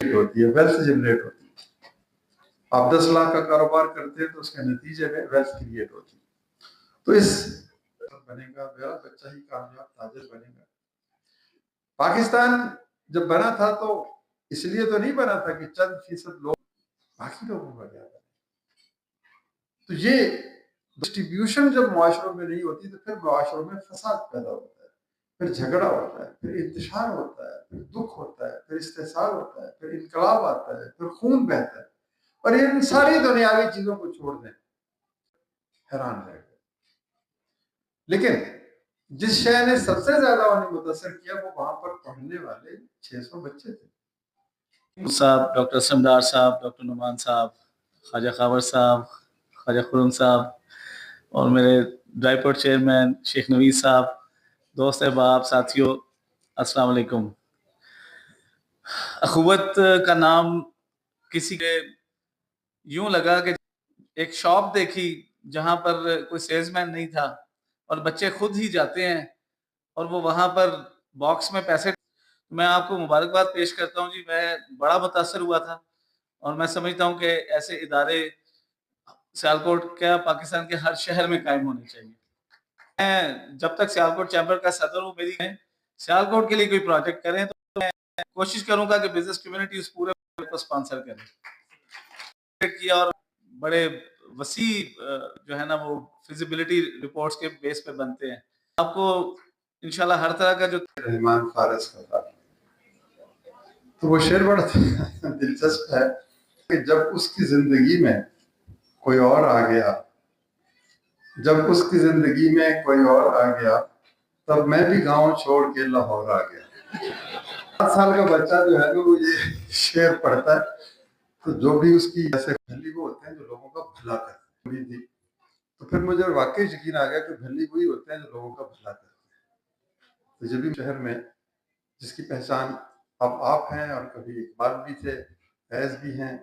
Generate होती है, wealth generate होती है। आप 10 लाख का कारोबार करते हैं तो उसके नतीजे में वेल्थ क्रिएट होती है। तो इस बनेगा, मेरा बच्चा ही कामयाब ताजिर बनेगा। पाकिस्तान जब बना था तो इसलिए तो नहीं बना था कि चंद फीसद लोग बाकी लोगों का क्या बने। तो ये डिस्ट्रीब्यूशन जब मुआशरों में नहीं होती तो फिर मुआशरों में फसाद पैदा होता है, फिर झगड़ा होता है, फिर इंतशार होता है, फिर दुख होता है, फिर इस्तेसाल होता है, फिर इनकलाब आता है, फिर खून बहता है। और इन सारी दुनियावी चीजों को छोड़ दें, हैरान रह गए। लेकिन जिस शहर ने सबसे ज्यादा उन्हें मुतासर किया वो वहां पर पढ़ने वाले 600 बच्चे थे साहब, डॉक्टर समदार साहब, डॉक्टर नुमान साहब, ख्वाजा खावर साहब, ख्वाजा खुरम साहब और मेरे ड्राईपोर्ट चेयरमैन शेख नवीद साहब, दोस्त अहबाब, साथियों, अस्सलाम वालेकुम। अखुवत का नाम किसी के यूं लगा कि एक शॉप देखी जहां पर कोई सेल्समैन नहीं था और बच्चे खुद ही जाते हैं और वो वहां पर बॉक्स में पैसे। मैं आपको मुबारकबाद पेश करता हूं जी, मैं बड़ा मुतासर हुआ था और मैं समझता हूं कि ऐसे इदारे सियालकोट क्या पाकिस्तान के हर शहर में कायम होने चाहिए। मैं जब तक सियालकोट चैम्बर का सदर हूँ, मेरी सियालकोट के लिए कोई प्रोजेक्ट करें तो मैं कोशिश करूंगा कि बिजनेस कम्युनिटी उस पूरे को स्पॉन्सर करे किया और बड़े वसी जो है ना वो फिजिबिलिटी रिपोर्ट्स के बेस पे बनते हैं। आपको इंशाल्लाह हर तरह का जो रहमान फारस का था, तो वो शेर बड़ा दिलचस्प है कि जब उसकी जिंदगी में कोई और आ गया, जब उसकी जिंदगी में कोई और आ गया, तब मैं भी गांव छोड़ के लाहौर आ गया। 7 साल का बच्चा जो है ना वो ये शेर पढ़ता है, तो जो भी उसकी ऐसे भली वो होते हैं जो लोगों का भला करते हैं। तो फिर मुझे वाकई यकीन आ गया कि भली वही होते हैं जो लोगों का भला करते हैं। तो जब भी शहर में जिसकी पहचान अब आप हैं और कभी इकबाल भी थे, फैज भी हैं,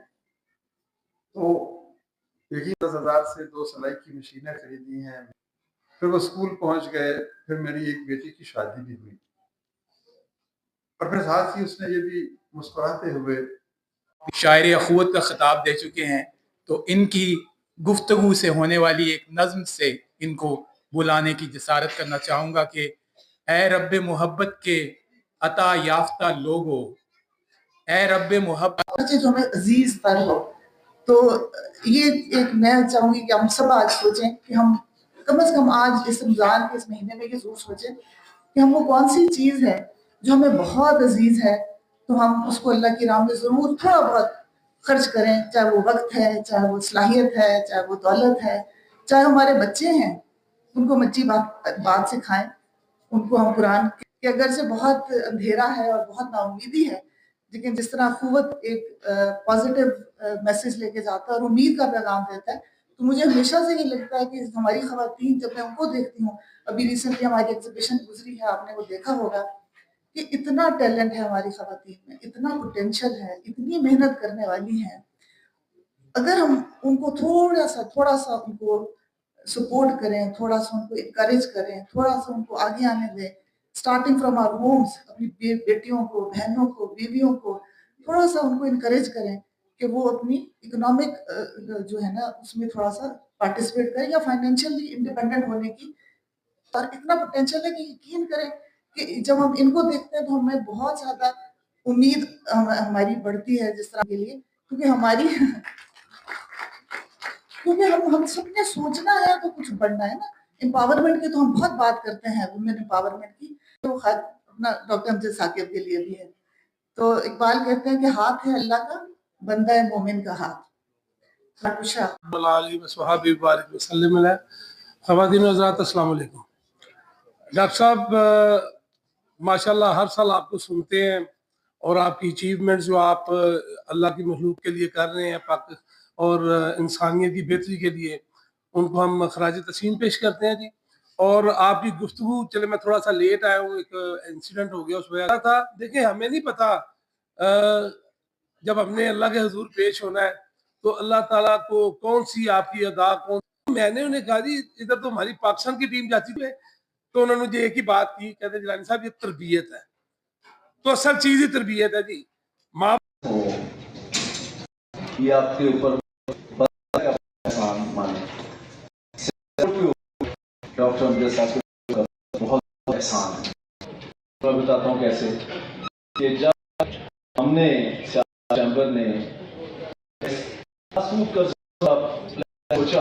तो यकीन 10,000 से 2 सिलाई की मशीनें खरीदी हैं। फिर वो स्कूल पहुंच गए, फिर मेरी एक बेटी की शादी भी हुई और फिर साथ ही उसने ये भी मुस्कुराते हुए शायर अखुवत का खिताब दे चुके हैं, तो इनकी गुफ्तगू से होने वाली एक नज्म से इनको बुलाने की जसारत करना चाहूँगा कि ए रब्बे मोहब्बत के अता याफ्ता लोगो, ए रब्बे मोहब्बत जो हमें अजीज तर हो। तो ये एक मैं चाहूँगी कि हम सब आज सोचें कि हम कम से कम आज इस रमज़ान के इस महीने में ये जरूर सोचें कि हम वो कौन सी चीज़ है जो हमें बहुत अजीज है, तो हम उसको अल्लाह की राह में ज़रूर थोड़ा बहुत खर्च करें, चाहे वो वक्त है, चाहे वो सलाहियत है, चाहे वो दौलत है, चाहे हमारे बच्चे हैं, उनको अच्छी बात सिखाएं, उनको हम कुरान के अगर से बहुत अंधेरा है और बहुत नाउमीदी है, लेकिन जिस तरह अखुवत एक पॉजिटिव मैसेज लेके जाता है और उम्मीद का पैगाम देता है, तो मुझे हमेशा से ये लगता है कि हमारी खवातीन, जब मैं उनको देखती हूँ, अभी रिसेंटली हमारी एग्जीबिशन गुजरी है, आपने वो देखा होगा कि इतना टैलेंट है हमारी खवातीन में, इतना पोटेंशियल है, इतनी मेहनत करने वाली हैं। अगर हम उनको थोड़ा सा उनको सपोर्ट करें, थोड़ा सा उनको इनकरेज करें, थोड़ा सा उनको आगे आने दें, स्टार्टिंग फ्रॉम आवर होम्स, अपनी बेटियों को, बहनों को, बीवियों को थोड़ा सा उनको इनकरेज करें कि वो अपनी इकोनॉमिक जो है ना उसमें थोड़ा सा पार्टिसिपेट करें या फाइनेंशियली इंडिपेंडेंट होने की। और इतना पोटेंशियल है कि यकीन करें कि जब हम इनको देखते हैं तो हमें बहुत ज्यादा उम्मीद हमारी बढ़ती है जिस तरह के लिए, क्योंकि हमारी क्योंकि हम सबने सोचना है तो कुछ बढ़ना है ना। एम्पावरमेंट की तो हम बहुत बात करते हैं, वुमेन एम्पावरमेंट की, तो अपना डॉक्टर अमजद साकिब के लिए भी है। तो इकबाल कहते हैं कि हाथ है अल्लाह का, बंदा है मोमिन का हाथ। डॉक्टर साहब, माशाल्लाह हर साल आपको सुनते हैं और आपकी अचीवमेंट जो आप अल्लाह की मखलूक के लिए कर रहे हैं और इंसानियत की बेहतरी के लिए, उनको हम खराज तस्लीम पेश करते हैं जी। और आपकी गुफ्तगू, चले मैं थोड़ा सा लेट आया हूँ, एक इंसिडेंट हो गया उस वजह था। देखिए, हमें नहीं पता जब हमने अल्लाह के हुजूर पेश होना है तो अल्लाह ताला को कौन सी आपकी अदा कौन। मैंने उन्हें कहा जी इधर तो हमारी पाकिस्तान की टीम जाती है, तो उन्होंने मुझे एक ही बात की, कहते जिलानी साहब ये तरबियत है। तो असल चीज ही तरबियत है जी। माँ یہ آپ کے اوپر احسان مانے ڈاکٹر امجد صاحب کے بہت احسان ہے. میں بتاتا ہوں کیسے کہ جب ہم نے چیمبر نے سوچا